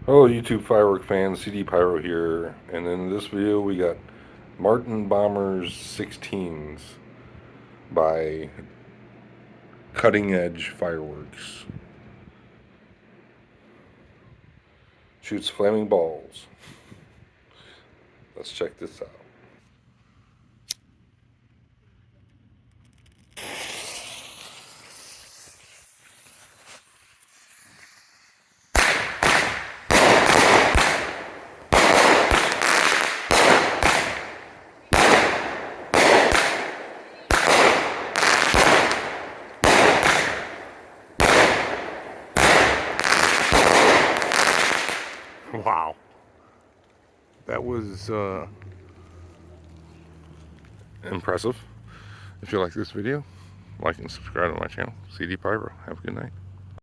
Hello YouTube firework fans, CDPyro here, and in this video we got Martin Bomber's 16s by Cutting Edge Fireworks. Shoots flaming balls. Let's check this out. Wow. That was impressive. If you like this video, like and subscribe to my channel, CDPyro. Have a good night.